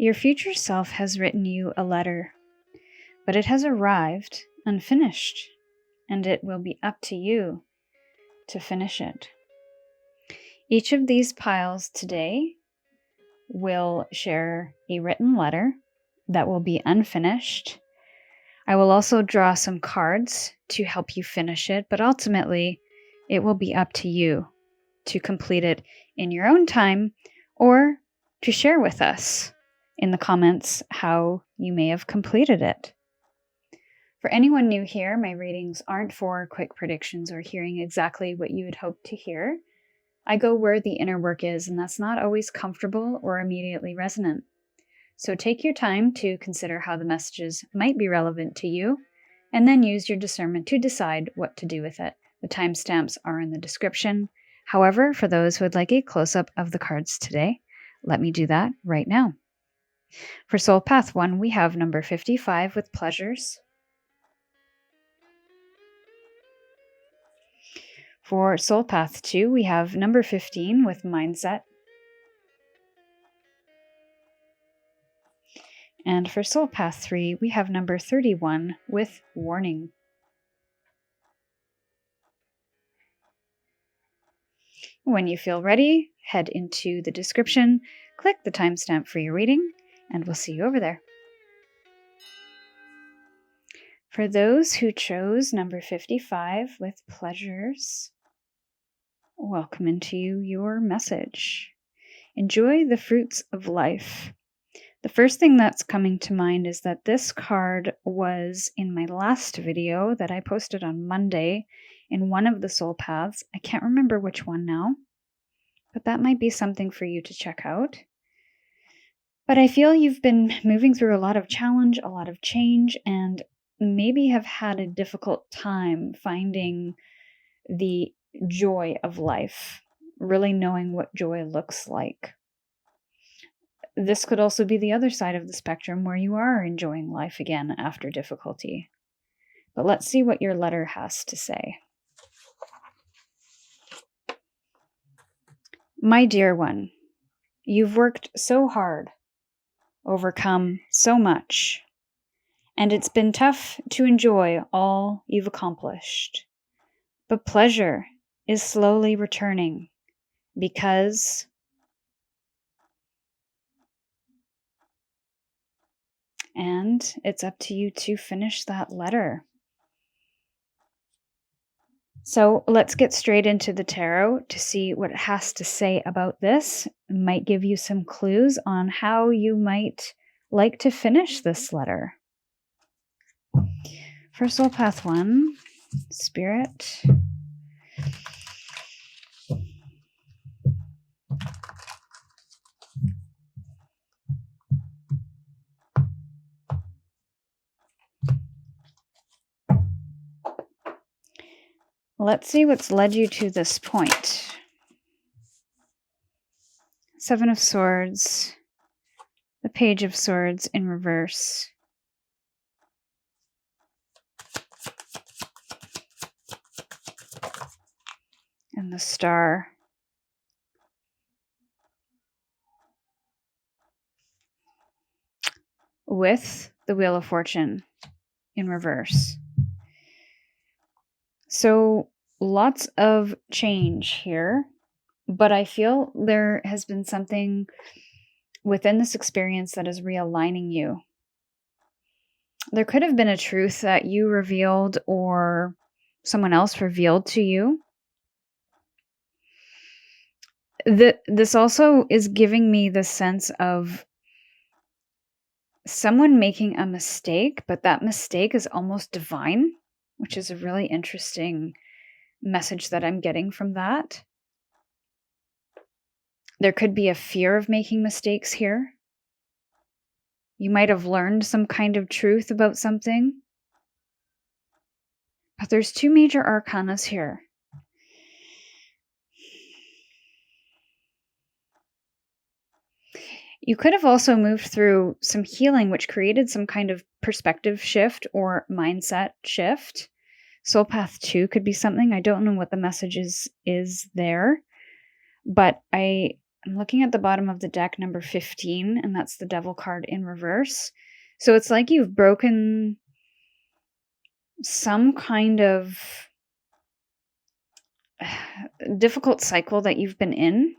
Your future self has written you a letter, but it has arrived unfinished, and it will be up to you to finish it. Each of these piles today will share a written letter that will be unfinished. I will also draw some cards to help you finish it, but ultimately it will be up to you to complete it in your own time or to share with us in the comments how you may have completed it. For anyone new here, my readings aren't for quick predictions or hearing exactly what you would hope to hear. I go where the inner work is, and that's not always comfortable or immediately resonant. So take your time to consider how the messages might be relevant to you, and then use your discernment to decide what to do with it. The timestamps are in the description. However, for those who would like a close-up of the cards today, let me do that right now. For Soul Path 1, we have number 55 with pleasures. For Soul Path 2, we have number 15 with mindset. And for Soul Path 3, we have number 31 with warning. When you feel ready, head into the description, click the timestamp for your reading, and we'll see you over there. For those who chose number 55 with pleasures, welcome into your message. Enjoy the fruits of life. The first thing that's coming to mind is that this card was in my last video that I posted on Monday in one of the soul paths. I can't remember which one now, but that might be something for you to check out. But I feel you've been moving through a lot of challenge, a lot of change, and maybe have had a difficult time finding the joy of life, really knowing what joy looks like. This could also be the other side of the spectrum where you are enjoying life again after difficulty. But let's see what your letter has to say. My dear one, you've worked so hard, overcome so much, and it's been tough to enjoy all you've accomplished. But pleasure is slowly returning because and it's up to you to finish that letter. So let's get straight into the tarot to see what it has to say about this. It might give you some clues on how you might like to finish this letter. For Soul Path 1, Spirit. Let's see what's led you to this point. 7 of Swords, the Page of Swords in reverse. And the Star. With the Wheel of Fortune in reverse. So lots of change here, but I feel there has been something within this experience that is realigning you. There could have been a truth that you revealed or someone else revealed to you. This also is giving me the sense of someone making a mistake, but that mistake is almost divine, which is a really interesting message that I'm getting from that. There could be a fear of making mistakes here. You might have learned some kind of truth about something. But there's 2 major arcanas here. You could have also moved through some healing, which created some kind of perspective shift or mindset shift. Soul Path 2 could be something. I don't know what the message is there, but I I'm looking at the bottom of the deck, number 15, and that's the Devil card in reverse. So it's like you've broken some kind of difficult cycle that you've been in.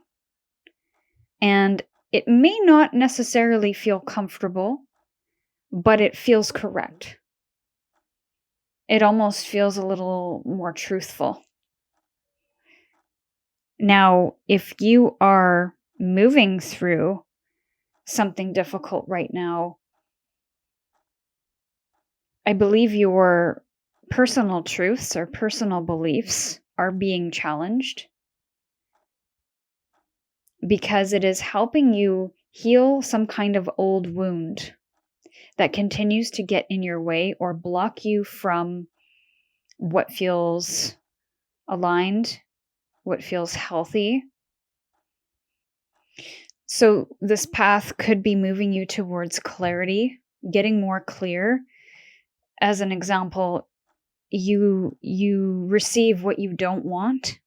And it may not necessarily feel comfortable, but it feels correct. It almost feels a little more truthful. Now, if you are moving through something difficult right now, I believe your personal truths or personal beliefs are being challenged because it is helping you heal some kind of old wound that continues to get in your way or block you from what feels aligned, what feels healthy. So this path could be moving you towards clarity, getting more clear. As an example, you receive what you don't want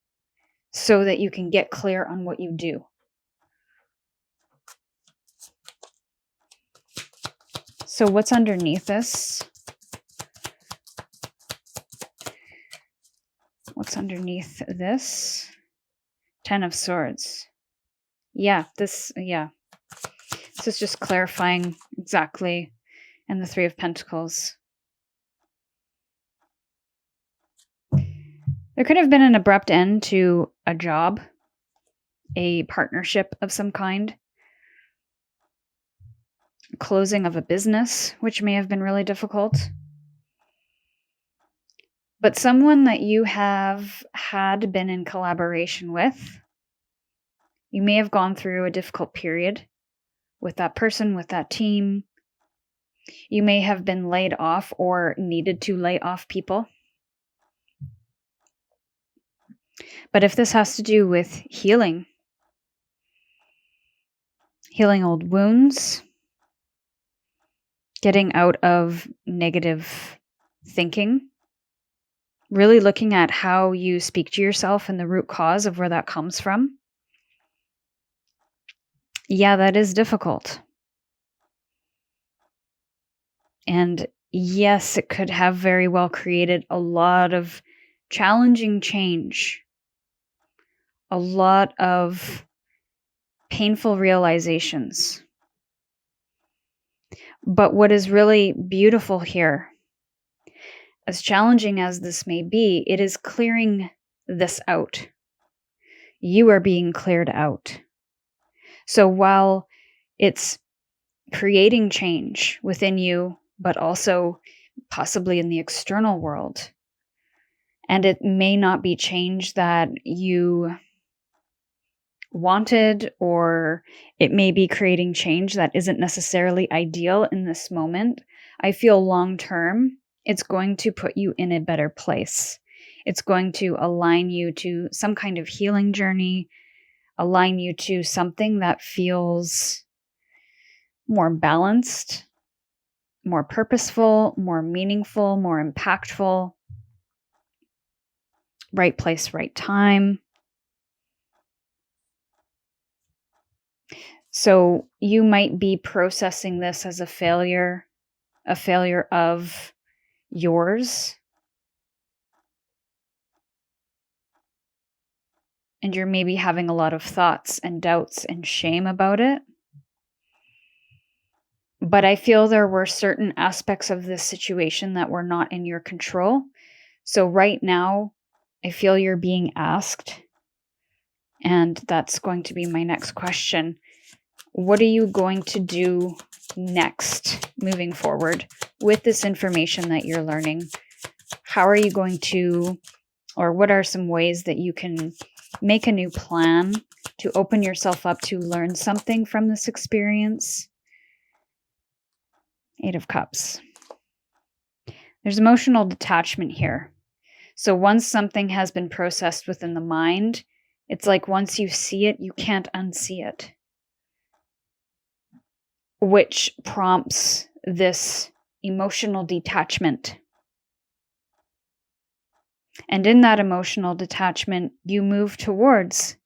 so that you can get clear on what you do. So what's underneath this? What's underneath this? 10 of Swords. This is just clarifying exactly. And the 3 of Pentacles. There could have been an abrupt end to a job, a partnership of some kind, closing of a business, which may have been really difficult. But someone that you have had been in collaboration with, you may have gone through a difficult period with that person, with that team. You may have been laid off or needed to lay off people. But if this has to do with healing old wounds, getting out of negative thinking, really looking at how you speak to yourself and the root cause of where that comes from. Yeah, that is difficult. And yes, it could have very well created a lot of challenging change, a lot of painful realizations. But what is really beautiful here, as challenging as this may be, it is clearing this out. You are being cleared out. So while it's creating change within you, but also possibly in the external world, and it may not be change that you wanted, or it may be creating change that isn't necessarily ideal in this moment, I feel long term, it's going to put you in a better place. It's going to align you to some kind of healing journey, align you to something that feels more balanced, more purposeful, more meaningful, more impactful. Right place, right time. So you might be processing this as a failure of yours. And you're maybe having a lot of thoughts and doubts and shame about it. But I feel there were certain aspects of this situation that were not in your control. So right now, I feel you're being asked, and that's going to be my next question. What are you going to do next moving forward with this information that you're learning? How are you going to, or what are some ways that you can make a new plan to open yourself up to learn something from this experience? 8 of Cups. There's emotional detachment here. So once something has been processed within the mind, it's like once you see it, you can't unsee it, which prompts this emotional detachment. And in that emotional detachment, you move towards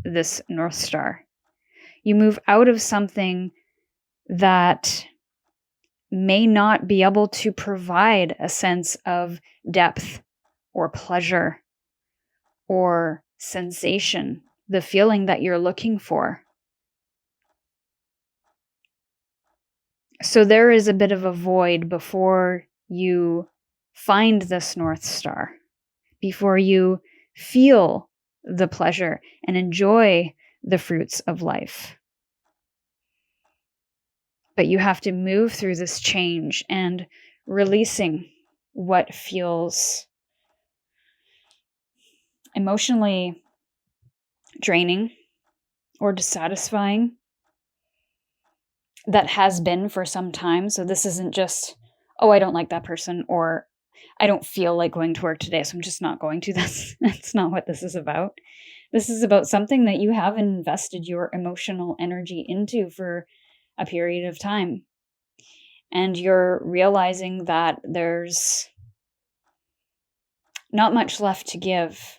this North Star. You move out of something that may not be able to provide a sense of depth or pleasure or sensation, the feeling that you're looking for. So there is a bit of a void before you find this North Star, before you feel the pleasure and enjoy the fruits of life. But you have to move through this change and releasing what feels emotionally draining or dissatisfying that has been for some time. So this isn't just, oh, I don't like that person, or I don't feel like going to work today, so I'm just not going to. That's not what this is about. This is about something that you have invested your emotional energy into for a period of time. And you're realizing that there's not much left to give.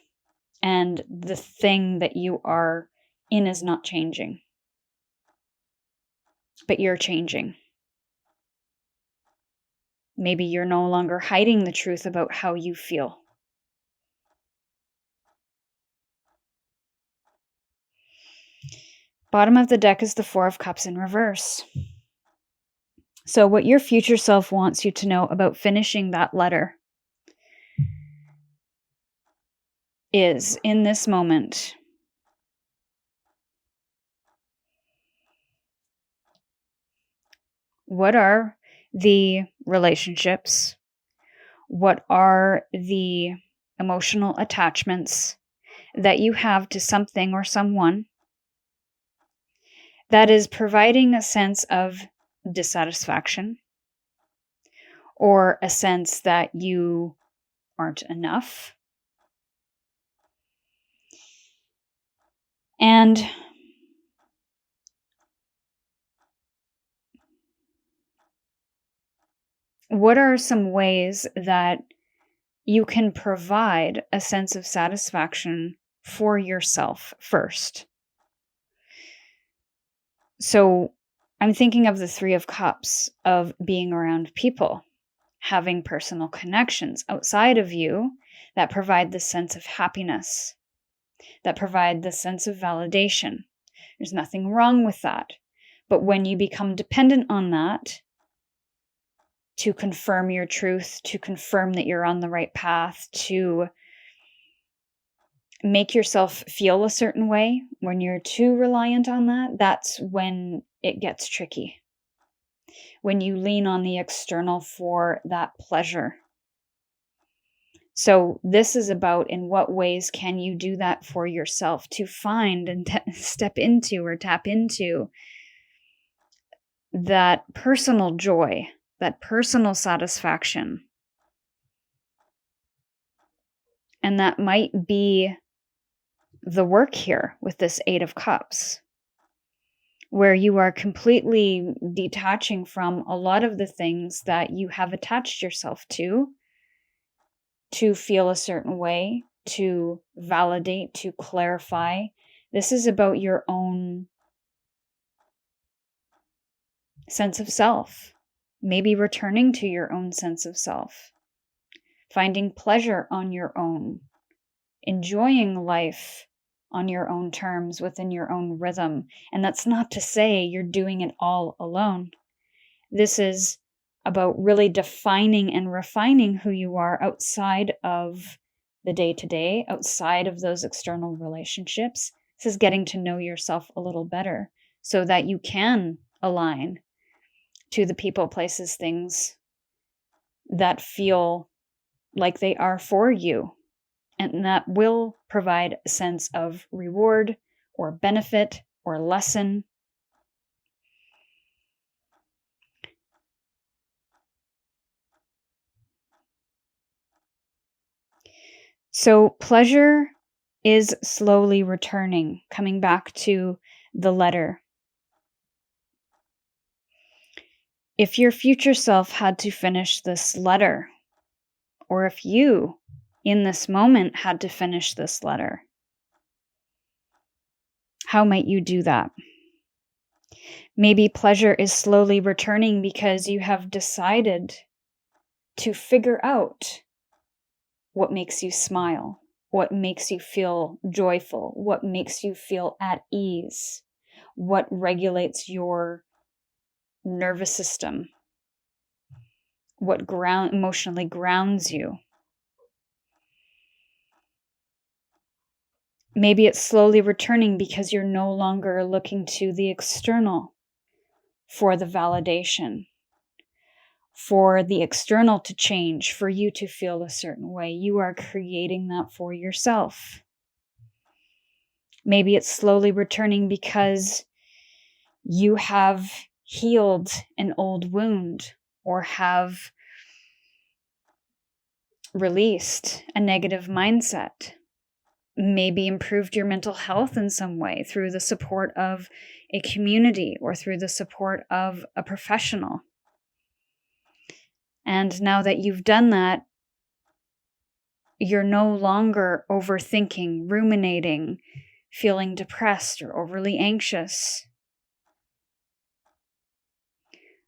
And the thing that you are in is not changing. But you're changing. Maybe you're no longer hiding the truth about how you feel. Bottom of the deck is the Four of Cups in reverse. So what your future self wants you to know about finishing that letter is, in this moment, what are the relationships? What are the emotional attachments that you have to something or someone that is providing a sense of dissatisfaction or a sense that you aren't enough? And what are some ways that you can provide a sense of satisfaction for yourself first? So I'm thinking of the Three of Cups, of being around people, having personal connections outside of you that provide the sense of happiness, that provide the sense of validation. There's nothing wrong with that. But when you become dependent on that to confirm your truth, to confirm that you're on the right path, to make yourself feel a certain way, when you're too reliant on that, that's when it gets tricky. When you lean on the external for that pleasure. So this is about, in what ways can you do that for yourself to find and step into or tap into that personal joy, that personal satisfaction. And that might be the work here with this Eight of Cups, where you are completely detaching from a lot of the things that you have attached yourself to feel a certain way, to validate, to clarify. This is about your own sense of self, maybe returning to your own sense of self, finding pleasure on your own, enjoying life on your own terms, within your own rhythm. And that's not to say you're doing it all alone. This is about really defining and refining who you are outside of the day-to-day, outside of those external relationships. This is getting to know yourself a little better so that you can align to the people, places, things that feel like they are for you, and that will provide a sense of reward or benefit or lesson. So pleasure is slowly returning, coming back to the letter. If your future self had to finish this letter, or if you, in this moment, had to finish this letter, how might you do that? Maybe pleasure is slowly returning because you have decided to figure out what makes you smile, what makes you feel joyful, what makes you feel at ease, what regulates your nervous system, what emotionally grounds you. Maybe it's slowly returning because you're no longer looking to the external for the validation, for the external to change, for you to feel a certain way. You are creating that for yourself. Maybe it's slowly returning because you have healed an old wound or have released a negative mindset. Maybe improved your mental health in some way through the support of a community or through the support of a professional. And now that you've done that, you're no longer overthinking, ruminating, feeling depressed or overly anxious.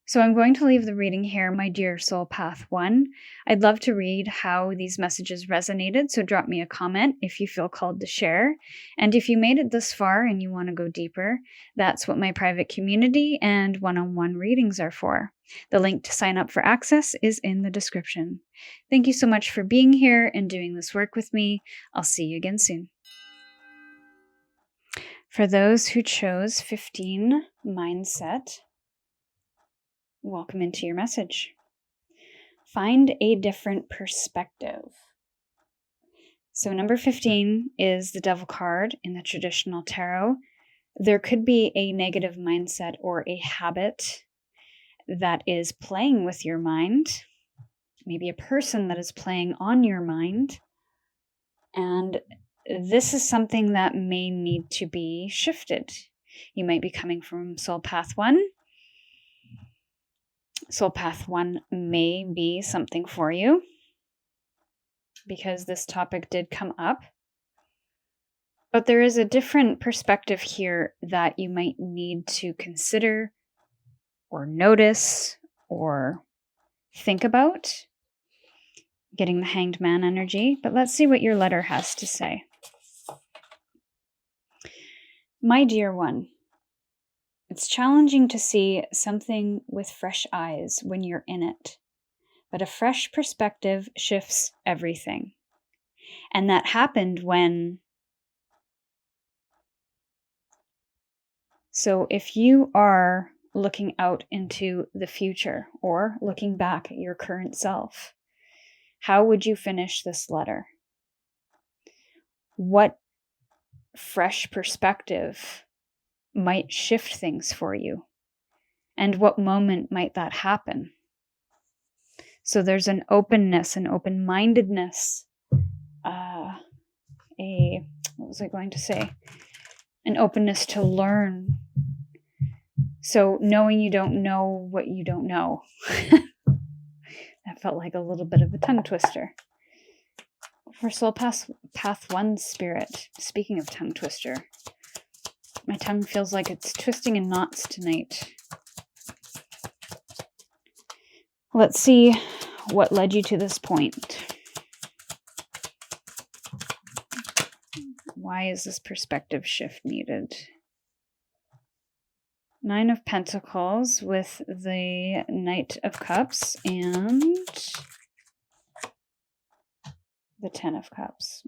So I'm going to leave the reading here, my dear Soul Path 1. I'd love to read how these messages resonated, so drop me a comment if you feel called to share. And if you made it this far and you want to go deeper, that's what my private community and one-on-one readings are for. The link to sign up for access is in the description. Thank you so much for being here and doing this work with me. I'll see you again soon. For those who chose 15 mindset, welcome into your message. Find a different perspective. So number 15 is the Devil card in the traditional tarot. There could be a negative mindset or a habit that is playing with your mind. Maybe a person that is playing on your mind. And this is something that may need to be shifted. You might be coming from Soul Path 1. Soul Path 1 may be something for you because this topic did come up. But there is a different perspective here that you might need to consider or notice or think about. Getting the Hanged Man energy, but let's see what your letter has to say. My dear one, it's challenging to see something with fresh eyes when you're in it, but a fresh perspective shifts everything. And that happened when... So if you are looking out into the future or looking back at your current self, how would you finish this letter? What fresh perspective might shift things for you? And what moment might that happen? So there's an openness, an open-mindedness, what was I going to say? An openness to learn. So knowing you don't know what you don't know. That felt like a little bit of a tongue twister. For Soul Path 1 spirit, speaking of tongue twister, my tongue feels like it's twisting in knots tonight. Let's see what led you to this point. Why is this perspective shift needed? 9 of Pentacles with the Knight of Cups and the 10 of Cups.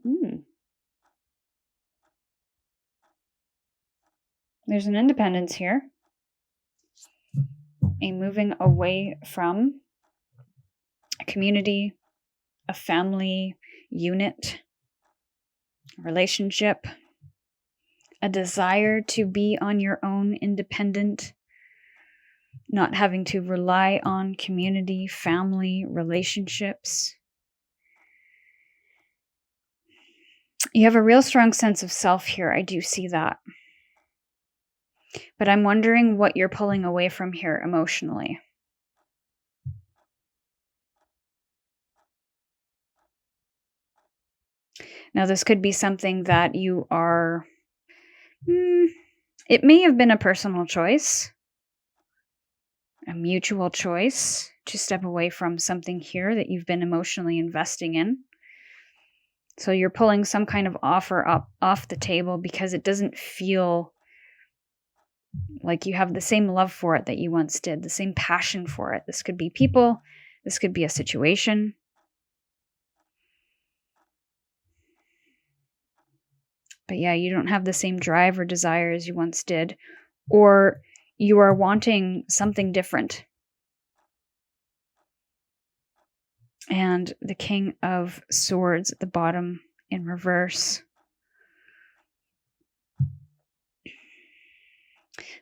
There's an independence here. A moving away from a community, a family unit, a relationship, a desire to be on your own, independent, not having to rely on community, family, relationships. You have a real strong sense of self here. I do see that. But I'm wondering what you're pulling away from here emotionally. Now, this could be something that you are... it may have been a personal choice. a mutual choice to step away from something here that you've been emotionally investing in. So you're pulling some kind of offer up off the table because it doesn't feel like you have the same love for it that you once did, the same passion for it. This could be people, this could be a situation. But yeah, you don't have the same drive or desire as you once did, or you are wanting something different. And the King of Swords at the bottom in reverse.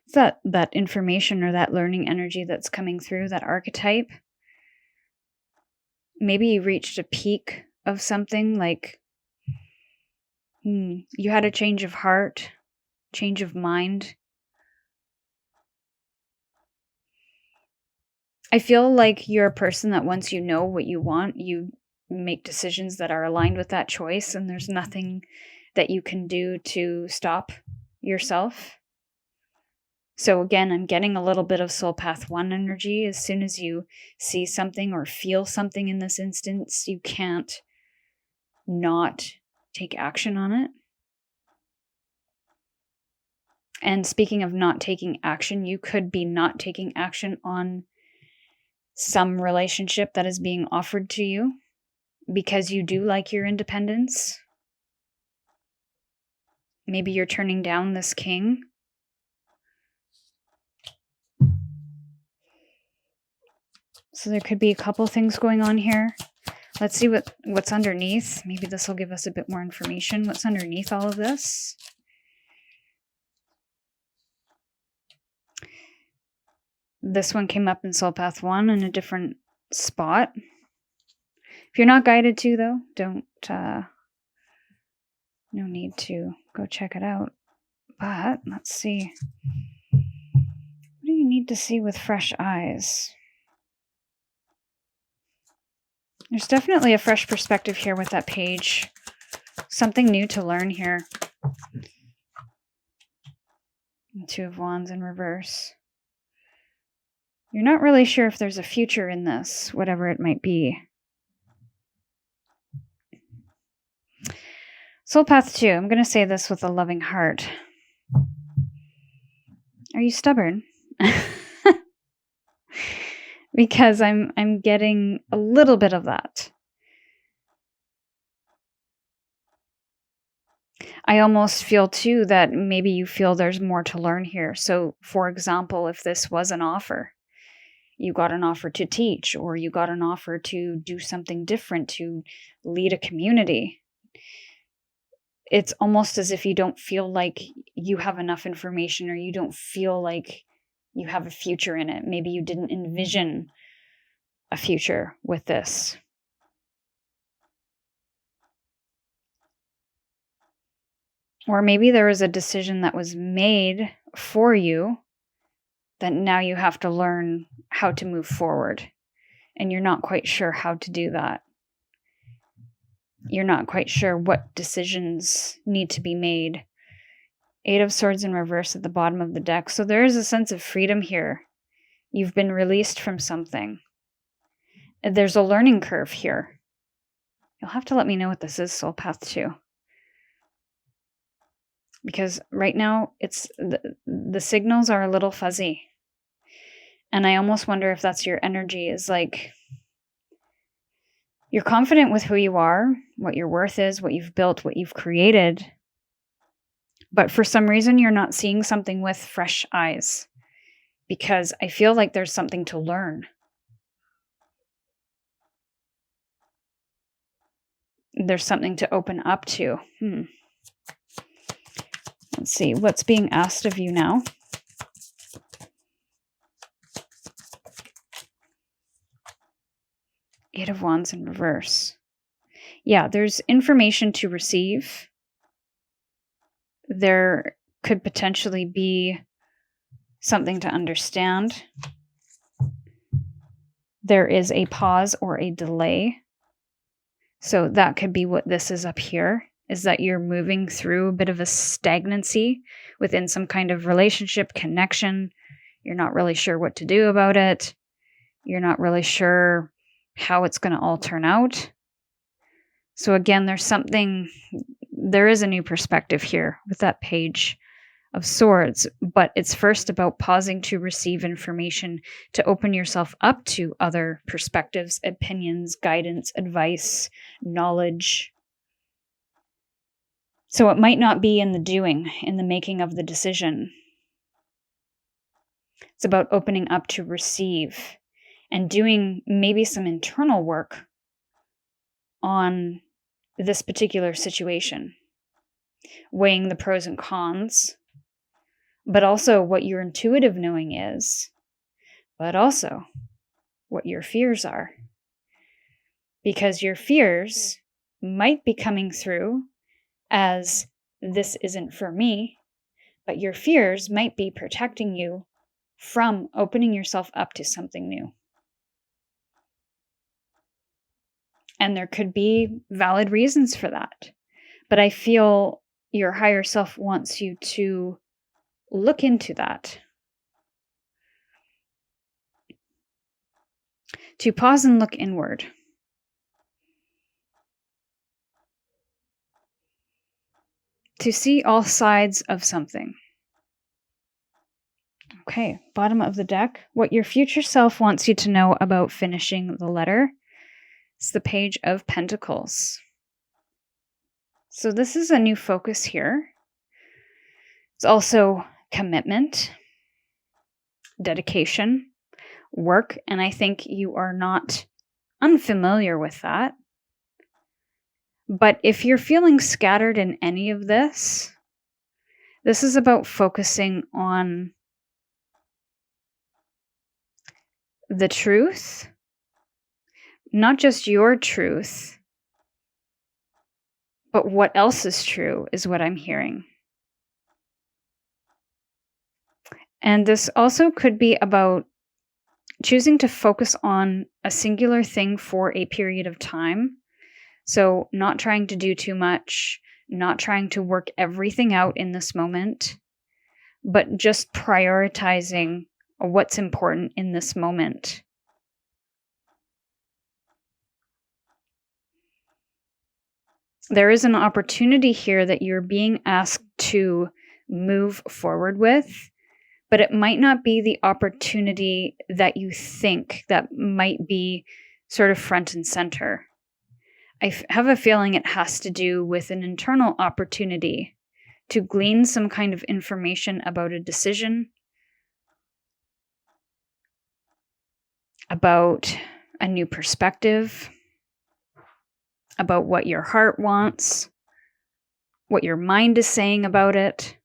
It's that information or that learning energy that's coming through, that archetype. Maybe you reached a peak of something, like you had a change of heart, change of mind. I feel like you're a person that once you know what you want, you make decisions that are aligned with that choice, and there's nothing that you can do to stop yourself. So again, I'm getting a little bit of Soul Path 1 energy. As soon as you see something or feel something in this instance, you can't not take action on it. And speaking of not taking action, you could be not taking action on some relationship that is being offered to you because you do like your independence. Maybe you're turning down this king. So there could be a couple things going on here. Let's see what's underneath. Maybe this will give us a bit more information. What's underneath all of this? This one came up in Soul Path 1 in a different spot. If you're not guided to, though, no need to go check it out. But let's see. What do you need to see with fresh eyes? There's definitely a fresh perspective here with that page. Something new to learn here. Two of Wands in reverse. You're not really sure if there's a future in this, whatever it might be. Soul Path 2, I'm going to say this with a loving heart. Are you stubborn? Because I'm getting a little bit of that. I almost feel too that maybe you feel there's more to learn here. So, for example, if this was an offer, you got an offer to teach, or you got an offer to do something different, to lead a community. It's almost as if you don't feel like you have enough information, or you don't feel like you have a future in it. Maybe you didn't envision a future with this. Or maybe there was a decision that was made for you that now you have to learn how to move forward. And you're not quite sure how to do that. You're not quite sure what decisions need to be made. 8 of Swords in reverse at the bottom of the deck. So there is a sense of freedom here. You've been released from something. There's a learning curve here. You'll have to let me know what this is, Soul Path 2. Because right now, it's the signals are a little fuzzy. And I almost wonder if that's your energy, is like, you're confident with who you are, what your worth is, what you've built, what you've created. But for some reason, you're not seeing something with fresh eyes. Because I feel like there's something to learn. There's something to open up to. Let's see, what's being asked of you now? Eight of Wands in reverse. Yeah, there's information to receive. There could potentially be something to understand. There is a pause or a delay. So that could be what this is up here, is that you're moving through a bit of a stagnancy within some kind of relationship, connection. You're not really sure what to do about it. You're not really sure how it's going to all turn out. So again, there is a new perspective here with that Page of Swords, but it's first about pausing to receive information, to open yourself up to other perspectives, opinions, guidance, advice, knowledge. So it might not be in the doing, in the making of the decision. It's about opening up to receive and doing maybe some internal work on this particular situation, weighing the pros and cons, but also what your intuitive knowing is, but also what your fears are. Because your fears might be coming through as this isn't for me, but your fears might be protecting you from opening yourself up to something new. And there could be valid reasons for that. But I feel your higher self wants you to look into that. To pause and look inward. To see all sides of something. Okay, bottom of the deck. What your future self wants you to know about finishing the letter. It's the Page of Pentacles. So this is a new focus here. It's also commitment, dedication, work, and I think you are not unfamiliar with that. But if you're feeling scattered in any of this is about focusing on the truth, not just your truth, but what else is true is what I'm hearing. And this also could be about choosing to focus on a singular thing for a period of time. So not trying to do too much, not trying to work everything out in this moment, but just prioritizing what's important in this moment. There is an opportunity here that you're being asked to move forward with, but it might not be the opportunity that you think that might be sort of front and center. I have a feeling it has to do with an internal opportunity to glean some kind of information about a decision, about a new perspective, about what your heart wants, what your mind is saying about it,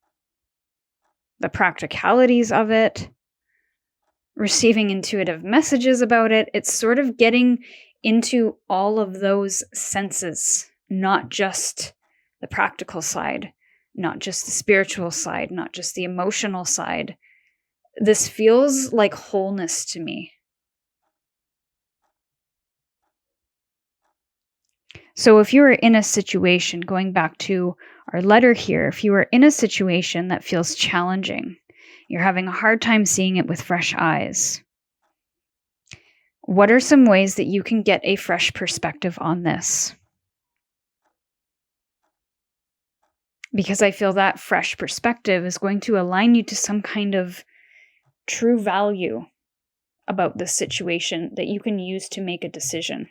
the practicalities of it, receiving intuitive messages about it. It's sort of getting into all of those senses, not just the practical side, not just the spiritual side, not just the emotional side. This feels like wholeness to me. So if you are in a situation, going back to our letter here, if you are in a situation that feels challenging, you're having a hard time seeing it with fresh eyes, what are some ways that you can get a fresh perspective on this? Because I feel that fresh perspective is going to align you to some kind of true value about this situation that you can use to make a decision.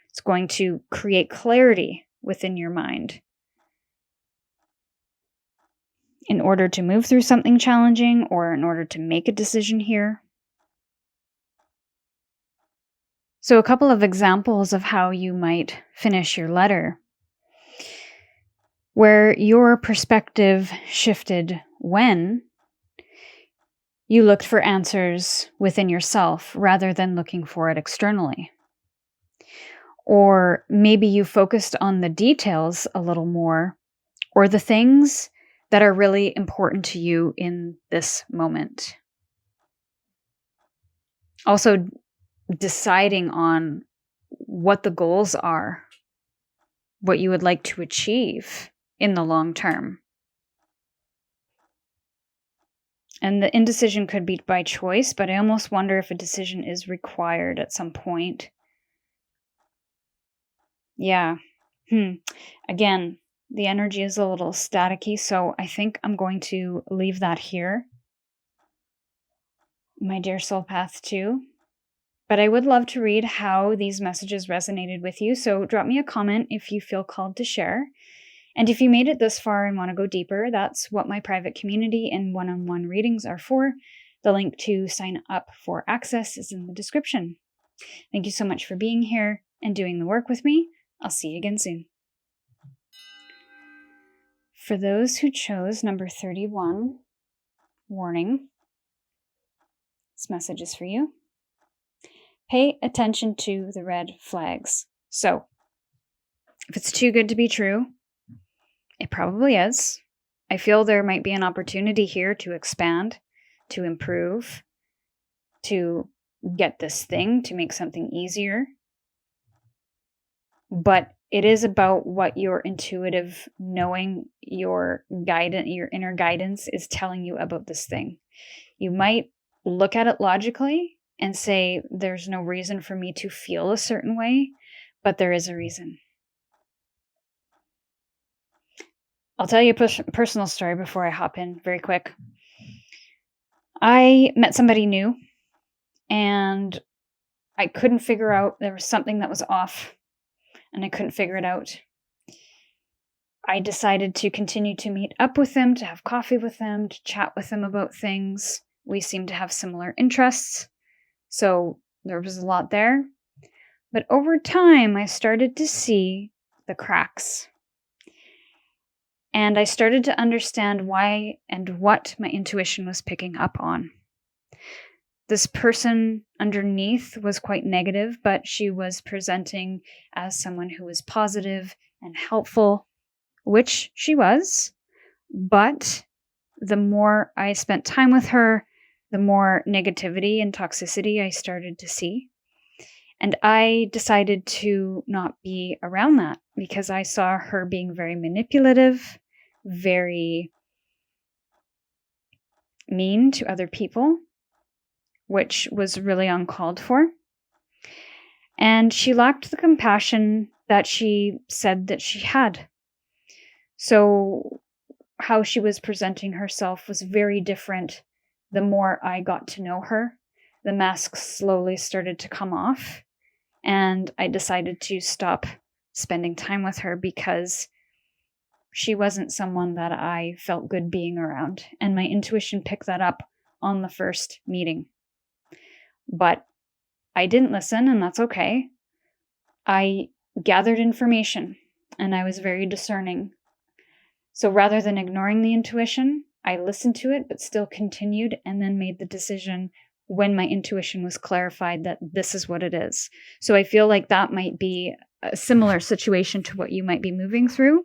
It's going to create clarity within your mind in order to move through something challenging or in order to make a decision here. So a couple of examples of how you might finish your letter, where your perspective shifted when you looked for answers within yourself rather than looking for it externally. Or maybe you focused on the details a little more, or the things that are really important to you in this moment. Also, deciding on what the goals are, what you would like to achieve in the long term. And the indecision could be by choice, but I almost wonder if a decision is required at some point. Yeah. Again, the energy is a little staticky, so I think I'm going to leave that here. My dear Soul Path 2. But I would love to read how these messages resonated with you, so drop me a comment if you feel called to share. And if you made it this far and want to go deeper, that's what my private community and one-on-one readings are for. The link to sign up for access is in the description. Thank you so much for being here and doing the work with me. I'll see you again soon. For those who chose number 31, warning, this message is for you. Pay attention to the red flags. So, if it's too good to be true, it probably is. I feel there might be an opportunity here to expand, to improve, to get this thing, to make something easier. But it is about what your intuitive knowing, your guidance, your inner guidance is telling you about this thing. You might look at it logically and say, there's no reason for me to feel a certain way, but there is a reason. I'll tell you a personal story before I hop in very quick. I met somebody new and I couldn't figure out, there was something that was off and I couldn't figure it out. I decided to continue to meet up with them, to have coffee with them, to chat with them about things. We seemed to have similar interests, so there was a lot there. But over time, I started to see the cracks. And I started to understand why and what my intuition was picking up on. This person underneath was quite negative, but she was presenting as someone who was positive and helpful, which she was. But the more I spent time with her, the more negativity and toxicity I started to see. And I decided to not be around that because I saw her being very manipulative, very mean to other people, which was really uncalled for. And she lacked the compassion that she said that she had. So how she was presenting herself was very different. The more I got to know her, the mask slowly started to come off. And I decided to stop spending time with her because she wasn't someone that I felt good being around. And my intuition picked that up on the first meeting. But I didn't listen, and that's okay. I gathered information, and I was very discerning. So rather than ignoring the intuition, I listened to it, but still continued, and then made the decision when my intuition was clarified that this is what it is. So I feel like that might be a similar situation to what you might be moving through,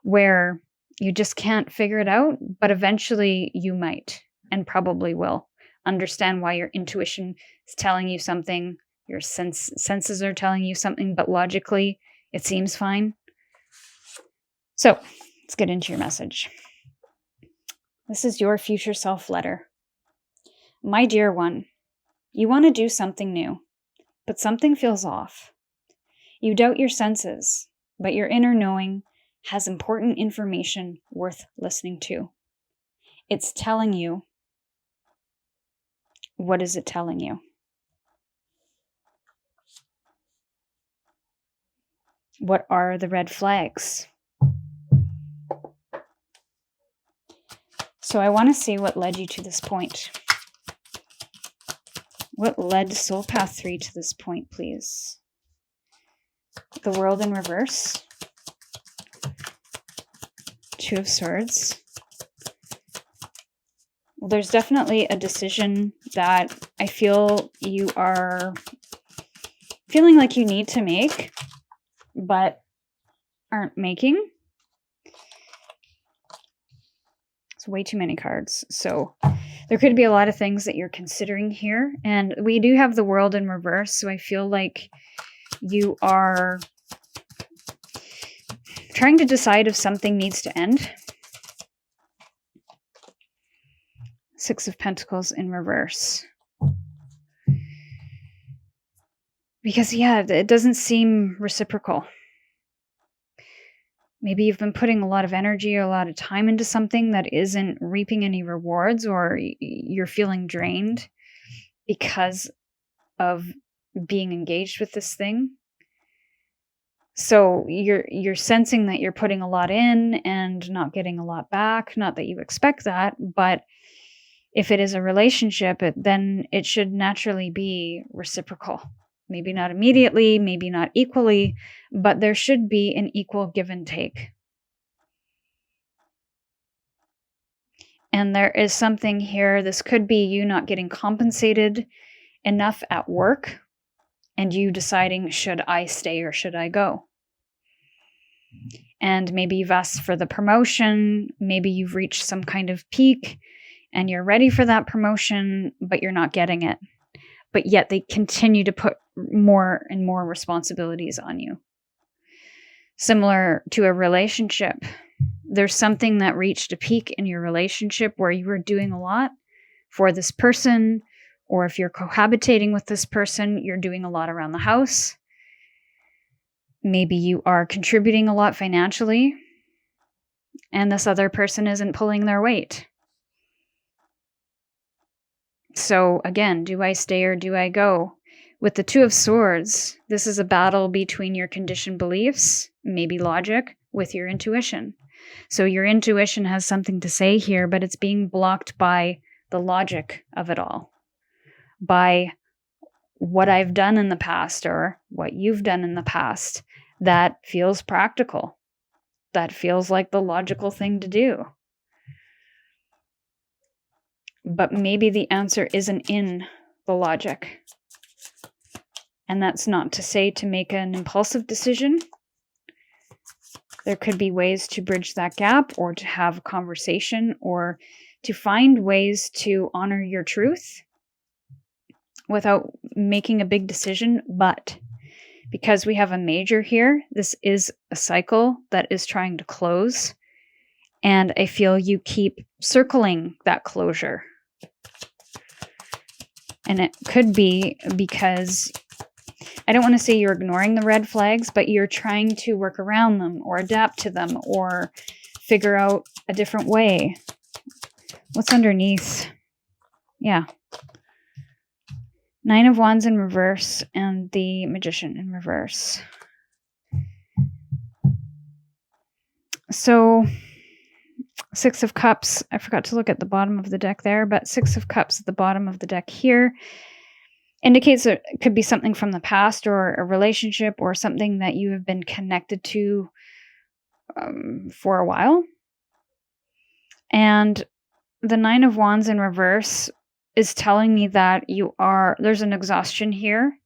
where you just can't figure it out, but eventually you might, and probably will, understand why your intuition is telling you something, your senses are telling you something, but logically it seems fine. So let's get into your message. This is your future self letter. My dear one, you want to do something new, but something feels off. You doubt your senses, but your inner knowing has important information worth listening to. It's telling you. What is it telling you? What are the red flags? So I want to see what led you to this point. What led Soul Path 3 to this point, please? The World in reverse. Two of Swords. Well, there's definitely a decision that I feel you are feeling like you need to make, but aren't making. It's way too many cards. So there could be a lot of things that you're considering here. And we do have the World in reverse. So I feel like you are trying to decide if something needs to end. Six of Pentacles in reverse. Because, yeah, it doesn't seem reciprocal. Maybe you've been putting a lot of energy or a lot of time into something that isn't reaping any rewards, or you're feeling drained because of being engaged with this thing. So you're sensing that you're putting a lot in and not getting a lot back. Not that you expect that, but if it is a relationship, then it should naturally be reciprocal. Maybe not immediately, maybe not equally, but there should be an equal give and take. And there is something here. This could be you not getting compensated enough at work and you deciding, should I stay or should I go? And maybe you've asked for the promotion. Maybe you've reached some kind of peak and you're ready for that promotion, but you're not getting it. But yet they continue to put more and more responsibilities on you. Similar to a relationship. There's something that reached a peak in your relationship where you were doing a lot for this person, or if you're cohabitating with this person, you're doing a lot around the house. Maybe you are contributing a lot financially, and this other person isn't pulling their weight. So again, do I stay or do I go? With the Two of Swords, this is a battle between your conditioned beliefs, maybe logic, with your intuition. So your intuition has something to say here, but it's being blocked by the logic of it all. By what I've done in the past or what you've done in the past that feels practical. That feels like the logical thing to do. But maybe the answer isn't in the logic. And that's not to say to make an impulsive decision. There could be ways to bridge that gap, or to have a conversation, or to find ways to honor your truth without making a big decision. But because we have a major here, this is a cycle that is trying to close. And I feel you keep circling that closure. And it could be because, I don't want to say you're ignoring the red flags, but you're trying to work around them or adapt to them or figure out a different way. What's underneath? Yeah. Nine of Wands in reverse and the Magician in reverse. So, Six of Cups. I forgot to look at the bottom of the deck there, but Six of Cups at the bottom of the deck here indicates that it could be something from the past, or a relationship, or something that you have been connected to for a while. And the Nine of Wands in reverse is telling me that there's an exhaustion here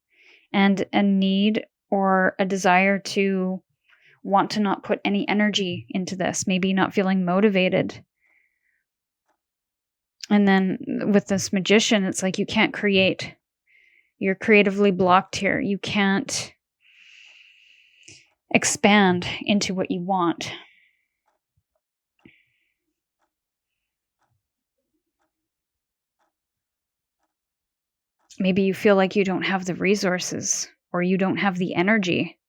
and a need or a desire to want to not put any energy into this, maybe not feeling motivated. And then with this Magician, it's like you can't create. You're creatively blocked here. You can't expand into what you want. Maybe you feel like you don't have the resources, or you don't have the energy.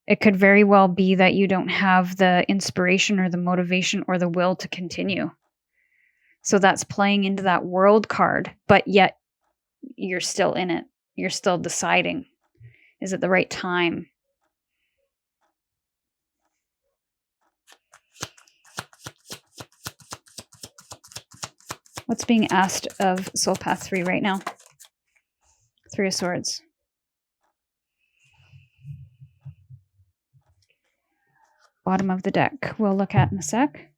It could very well be that you don't have the inspiration or the motivation or the will to continue. So that's playing into that World card, but yet you're still in it. You're still deciding. Is it the right time? What's being asked of Soul Path 3 right now? Three of Swords. Bottom of the deck we'll look at in a sec.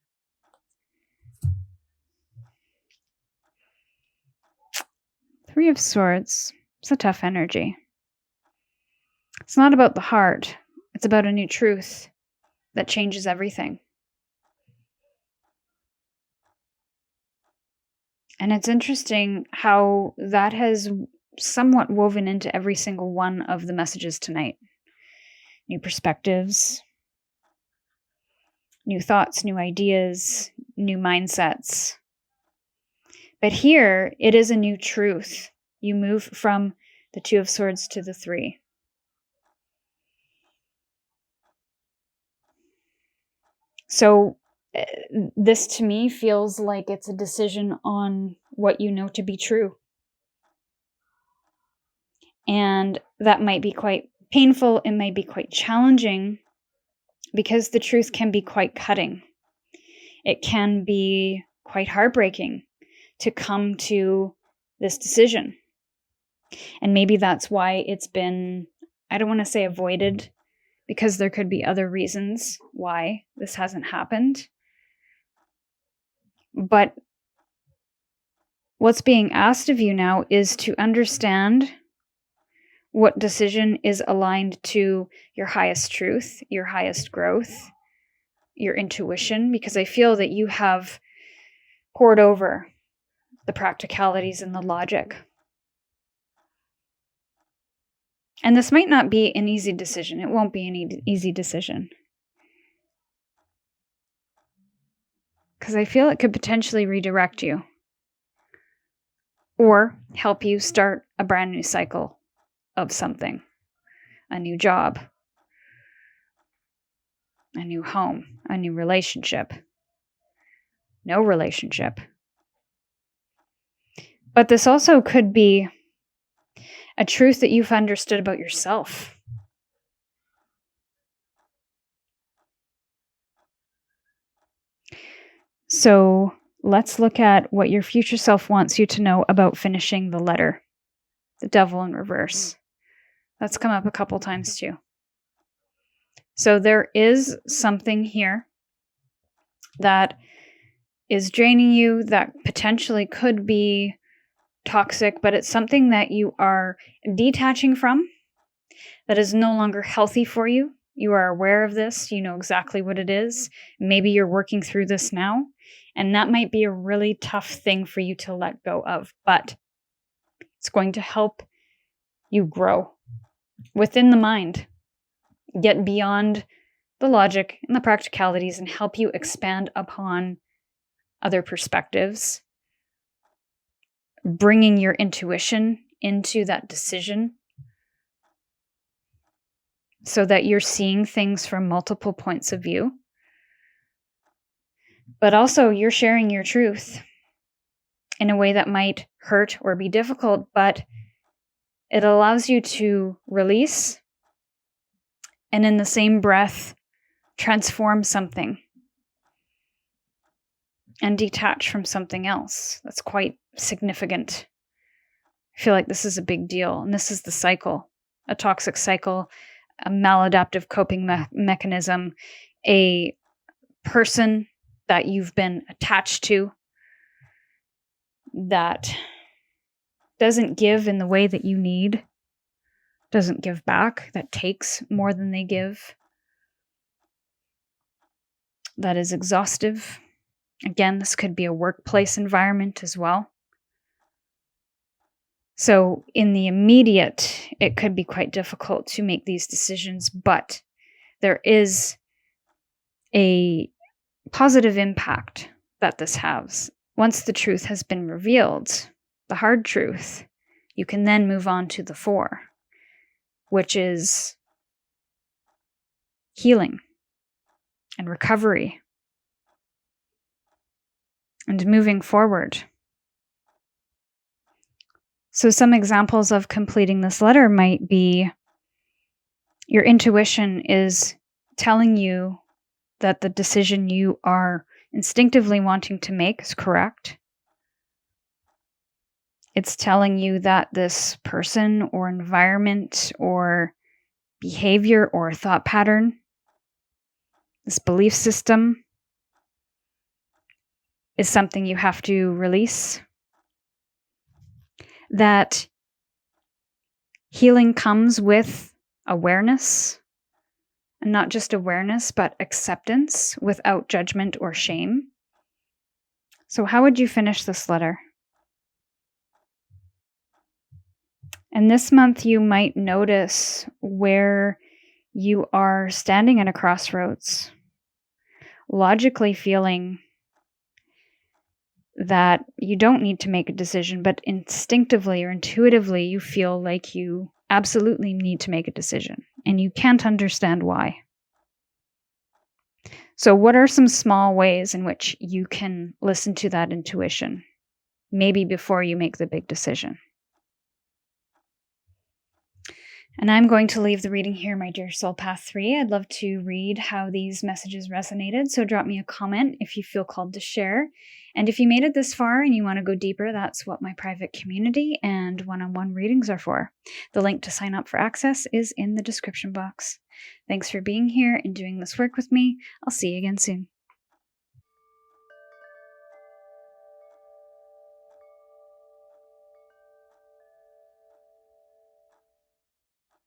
Three of Swords. It's a tough energy. It's not about the heart. It's about a new truth that changes everything. And it's interesting how that has somewhat woven into every single one of the messages tonight. New perspectives, new thoughts, new ideas, new mindsets. But here, it is a new truth. You move from the Two of Swords to the Three. So this to me feels like it's a decision on what you know to be true. And that might be quite painful. It might be quite challenging because the truth can be quite cutting. It can be quite heartbreaking to come to this decision. And maybe that's why it's been, I don't want to say avoided, because there could be other reasons why this hasn't happened. But what's being asked of you now is to understand what decision is aligned to your highest truth, your highest growth, your intuition, because I feel that you have poured over the practicalities and the logic. And this might not be an easy decision. It won't be an easy decision. Because I feel it could potentially redirect you or help you start a brand new cycle of something, a new job, a new home, a new relationship, no relationship. But this also could be a truth that you've understood about yourself. So let's look at what your future self wants you to know about finishing the letter, the Devil in reverse. That's come up a couple times too. So there is something here that is draining you, that potentially could be toxic, but it's something that you are detaching from, that is no longer healthy for you. You are aware of this. You know exactly what it is. Maybe you're working through this now, and that might be a really tough thing for you to let go of, but it's going to help you grow within the mind, get beyond the logic and the practicalities, and help you expand upon other perspectives, bringing your intuition into that decision so that you're seeing things from multiple points of view. But also you're sharing your truth in a way that might hurt or be difficult, but it allows you to release and in the same breath transform something and detach from something else. That's quite significant. I feel like this is a big deal, and this is the cycle, a toxic cycle, a maladaptive coping mechanism, a person that you've been attached to that doesn't give in the way that you need, doesn't give back, that takes more than they give, that is exhaustive. Again, this could be a workplace environment as well. So in the immediate, it could be quite difficult to make these decisions, but there is a positive impact that this has. Once the truth has been revealed, the hard truth, you can then move on to the 4, which is healing and recovery and moving forward. So some examples of completing this letter might be your intuition is telling you that the decision you are instinctively wanting to make is correct. It's telling you that this person or environment or behavior or thought pattern, this belief system, is something you have to release. That healing comes with awareness, and not just awareness, but acceptance without judgment or shame. So how would you finish this letter? And this month you might notice where you are standing at a crossroads, logically feeling that you don't need to make a decision, but instinctively or intuitively you feel like you absolutely need to make a decision and you can't understand why. So what are some small ways in which you can listen to that intuition, maybe before you make the big decision? And I'm going to leave the reading here, my dear Soul Path 3. I'd love to read how these messages resonated, so drop me a comment if you feel called to share. And if you made it this far and you want to go deeper, that's what my private community and one-on-one readings are for. The link to sign up for access is in the description box. Thanks for being here and doing this work with me. I'll see you again soon.